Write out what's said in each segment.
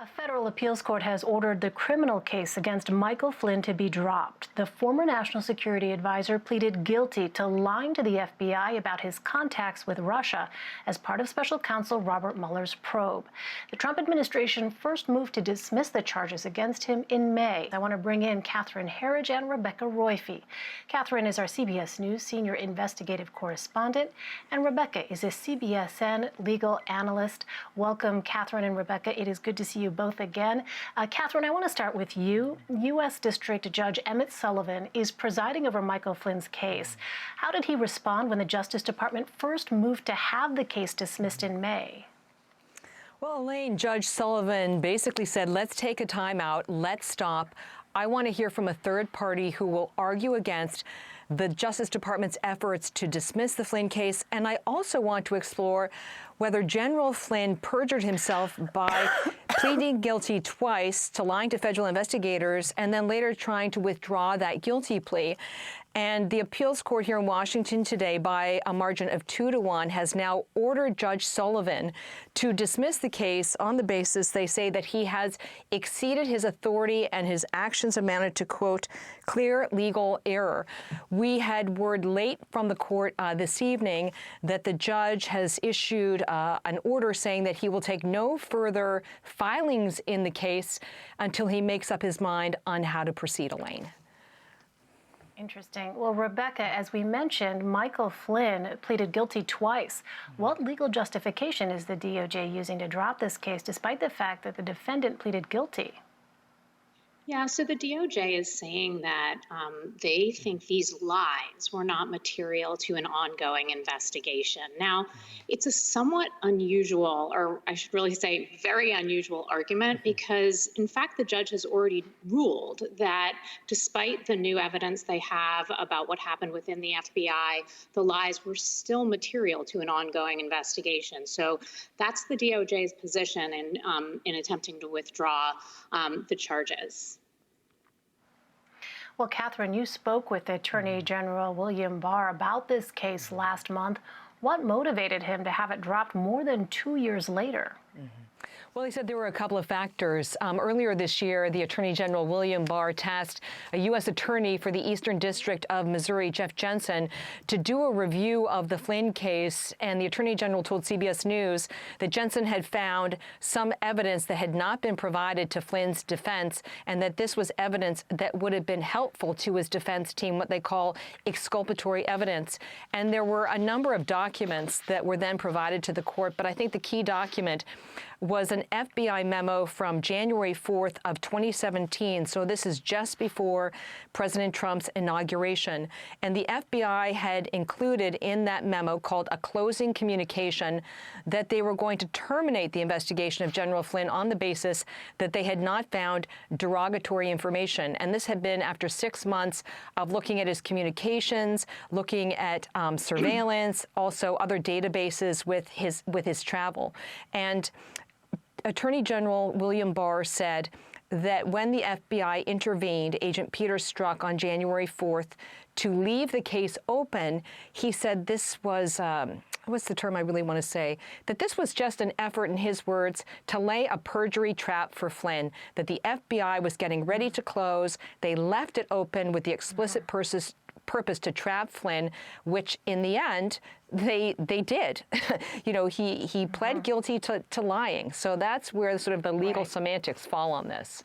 A federal appeals court has ordered the criminal case against Michael Flynn to be dropped. The former national security advisor pleaded guilty to lying to the FBI about his contacts with Russia as part of special counsel Robert Mueller's probe. The Trump administration first moved to dismiss the charges against him in May. I want to bring in Catherine Herridge and Rebecca Roiphe. Catherine is our CBS News senior investigative correspondent, and Rebecca is a CBSN legal analyst. Welcome, Catherine and Rebecca. It is good to see you both again. Catherine, I want to start with you. U.S. District Judge Emmett Sullivan is presiding over Michael Flynn's case. How did he respond when the Justice Department first moved to have the case dismissed in May? Well, Elaine, Judge Sullivan basically said, let's take a time out, let's stop. I want to hear from a third party who will argue against the Justice Department's efforts to dismiss the Flynn case, and I also want to explore whether General Flynn perjured himself by pleading guilty twice to lying to federal investigators and then later trying to withdraw that guilty plea. And the appeals court here in Washington today, by a margin of 2-1, has now ordered Judge Sullivan to dismiss the case on the basis, they say, that he has exceeded his authority and his actions amounted to, quote, clear legal error. We had word late from the court this evening that the judge has issued an order saying that he will take no further filings in the case until he makes up his mind on how to proceed, Elaine. Interesting. Well, Rebecca, as we mentioned, Michael Flynn pleaded guilty twice. What legal justification is the DOJ using to drop this case, despite the fact that the defendant pleaded guilty? Yeah, so the DOJ is saying that they think these lies were not material to an ongoing investigation. Now, it's a somewhat unusual, or I should really say very unusual argument, because in fact, the judge has already ruled that despite the new evidence they have about what happened within the FBI, the lies were still material to an ongoing investigation. So that's the DOJ's position in attempting to withdraw the charges. Well, Catherine, you spoke with Attorney General William Barr about this case last month. What motivated him to have it dropped more than 2 years later? Well, he said there were a couple of factors. Earlier this year, the Attorney General William Barr tasked a U.S. attorney for the Eastern District of Missouri, Jeff Jensen, to do a review of the Flynn case. And the Attorney General told CBS News that Jensen had found some evidence that had not been provided to Flynn's defense, and that this was evidence that would have been helpful to his defense team, what they call exculpatory evidence. And there were a number of documents that were then provided to the court, but I think the key document was an FBI memo from January 4th of 2017. So this is just before President Trump's inauguration. And the FBI had included in that memo, called a closing communication, that they were going to terminate the investigation of General Flynn on the basis that they had not found derogatory information. And this had been after 6 months of looking at his communications, looking at surveillance, also other databases with his travel. And Attorney General William Barr said that when the FBI intervened, Agent Peter Strzok, on January 4th, to leave the case open, he said this was, what's the term I really want to say, that this was just an effort, in his words, to lay a perjury trap for Flynn, that the FBI was getting ready to close. They left it open with the explicit purpose to trap Flynn, which in the end, they did. You know, he pled guilty to lying. So that's where sort of the legal semantics fall on this.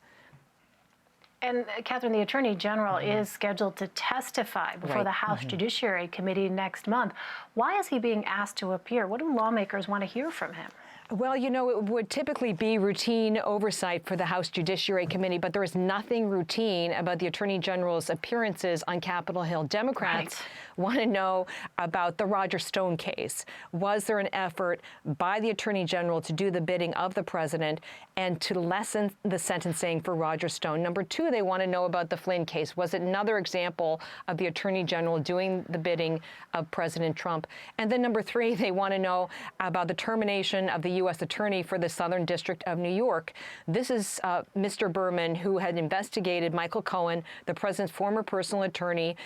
And Catherine, the Attorney General is scheduled to testify before the House Judiciary Committee next month. Why is he being asked to appear? What do lawmakers want to hear from him? Well, you know, it would typically be routine oversight for the House Judiciary Committee, but there is nothing routine about the Attorney General's appearances on Capitol Hill. Democrats want to know about the Roger Stone case. Was there an effort by the Attorney General to do the bidding of the president and to lessen the sentencing for Roger Stone? Number two, they want to know about the Flynn case. Was it another example of the Attorney General doing the bidding of President Trump? And then number three, they want to know about the termination of the U.S. attorney for the Southern District of New York. This is Mr. Berman, who had investigated Michael Cohen, the president's former personal attorney.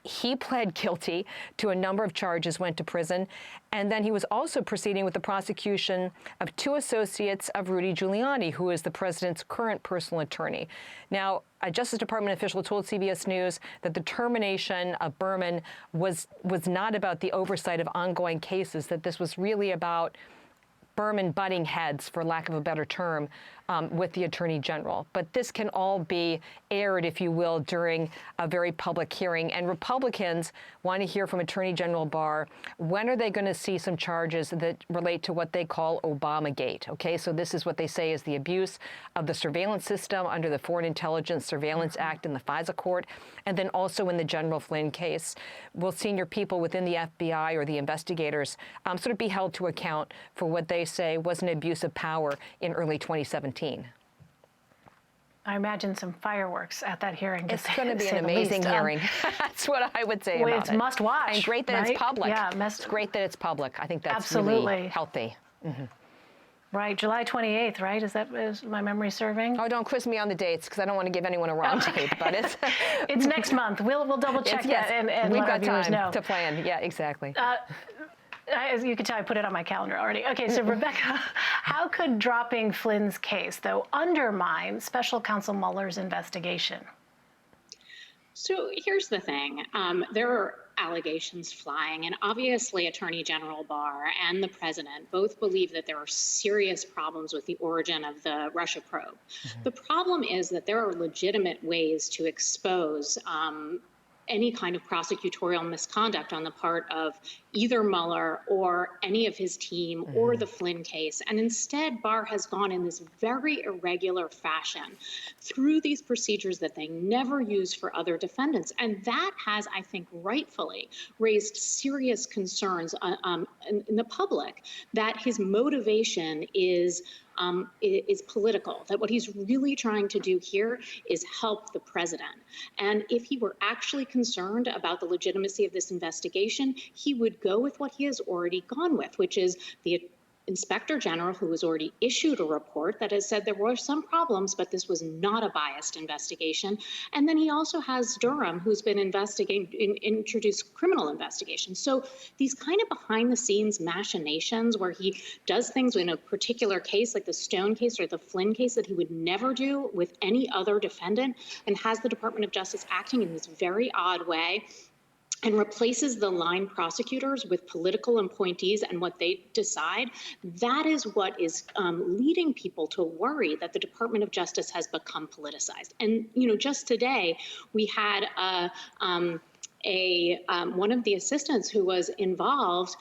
He pled guilty to a number of charges, went to prison, and then he was also proceeding with the prosecution of 2 associates of Rudy Giuliani, who is the president's current personal attorney. Now, a Justice Department official told CBS News that the termination of Berman was not about the oversight of ongoing cases, that this was really about Berman butting heads, for lack of a better term, with the Attorney General. But this can all be aired, if you will, during a very public hearing. And Republicans want to hear from Attorney General Barr, when are they going to see some charges that relate to what they call Obamagate? Okay, so this is what they say is the abuse of the surveillance system under the Foreign Intelligence Surveillance Act in the FISA court, and then also in the General Flynn case. Will senior people within the FBI or the investigators sort of be held to account for what they say was an abuse of power in early 2017? I imagine some fireworks at that hearing. It's going to be an amazing hearing. That's what I would say about it. It's must watch. And great that right? it's public. Yeah, it's great that it's public. I think that's absolutely really healthy. Mm-hmm. Right, July 28th, right? Is my memory serving? Oh, don't quiz me on the dates, because I don't want to give anyone a wrong date. But it's next month. We'll double check that and we've let our got viewers time know. to plan. Yeah, exactly. As you can tell, I put it on my calendar already. Okay, so Rebecca, how could dropping Flynn's case, though, undermine Special Counsel Mueller's investigation? So here's the thing. There are allegations flying, and obviously Attorney General Barr and the president both believe that there are serious problems with the origin of the Russia probe. Mm-hmm. The problem is that there are legitimate ways to expose any kind of prosecutorial misconduct on the part of either Mueller or any of his team or the Flynn case. And instead, Barr has gone in this very irregular fashion through these procedures that they never use for other defendants. And that has, I think, rightfully raised serious concerns in the public that his motivation is political, that what he's really trying to do here is help the president. And if he were actually concerned about the legitimacy of this investigation, he would go with what he has already gone with, which is the Inspector General, who has already issued a report that has said there were some problems, but this was not a biased investigation. And then he also has Durham, who's been introduced criminal investigations. So these kind of behind-the-scenes machinations where he does things in a particular case, like the Stone case or the Flynn case, that he would never do with any other defendant, and has the Department of Justice acting in this very odd way, and replaces the line prosecutors with political appointees and what they decide, that is what is leading people to worry that the Department of Justice has become politicized. And, just today, we had one of the assistants who was involved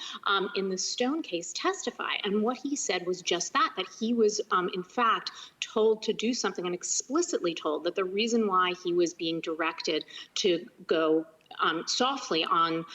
in the Stone case testify. And what he said was just that he was, in fact, told to do something, and explicitly told that the reason why he was being directed to go softly on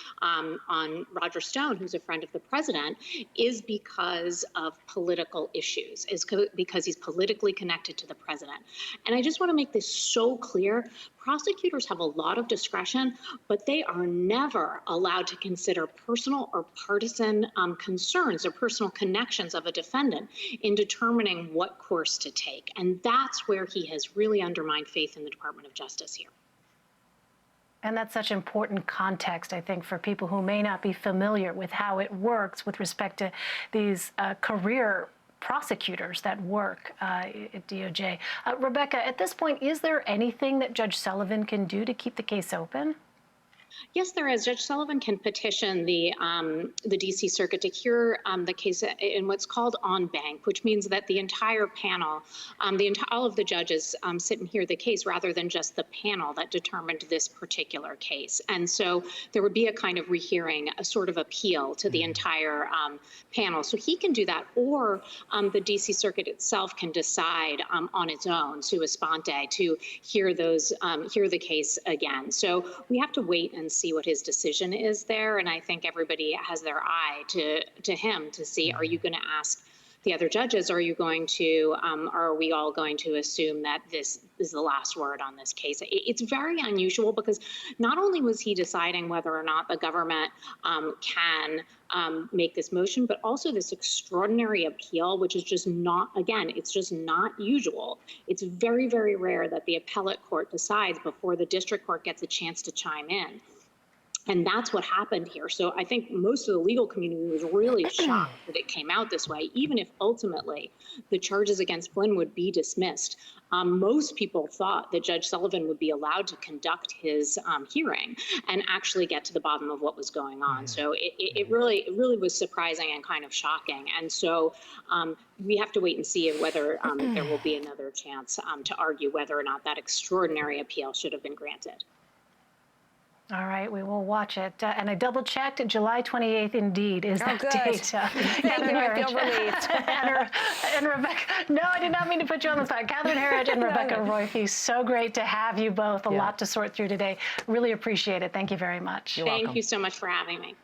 Roger Stone, who's a friend of the president, is because of political issues, because he's politically connected to the president. And I just want to make this so clear. Prosecutors have a lot of discretion, but they are never allowed to consider personal or partisan concerns or personal connections of a defendant in determining what course to take. And that's where he has really undermined faith in the Department of Justice here. And that's such important context, I think, for people who may not be familiar with how it works with respect to these career prosecutors that work at DOJ. Rebecca, at this point, is there anything that Judge Sullivan can do to keep the case open? Yes, there is. Judge Sullivan can petition the D.C. Circuit to hear the case in what's called en banc, which means that the entire panel, all of the judges sit and hear the case rather than just the panel that determined this particular case. And so there would be a kind of rehearing, a sort of appeal to the entire panel. So he can do that, or the D.C. Circuit itself can decide on its own, sua sponte, to hear the case again. So we have to wait and see what his decision is there. And I think everybody has their eye to him to see, are you going to ask the other judges, are we all going to assume that this is the last word on this case? It's very unusual because not only was he deciding whether or not the government can make this motion, but also this extraordinary appeal, which is just not, again, it's just not usual. It's very, very rare that the appellate court decides before the district court gets a chance to chime in. And that's what happened here. So I think most of the legal community was really shocked that it came out this way, even if ultimately the charges against Flynn would be dismissed. Most people thought that Judge Sullivan would be allowed to conduct his hearing and actually get to the bottom of what was going on. So it really was surprising and kind of shocking. And so we have to wait and see whether there will be another chance to argue whether or not that extraordinary appeal should have been granted. All right, we will watch it. And I double-checked, July 28th indeed is that date. Thank you, I feel relieved. and Rebecca, no, I did not mean to put you on the spot. Catherine Herridge and Rebecca Roiphe, so great to have you both. A lot to sort through today. Really appreciate it. Thank you very much. Thank you so much for having me.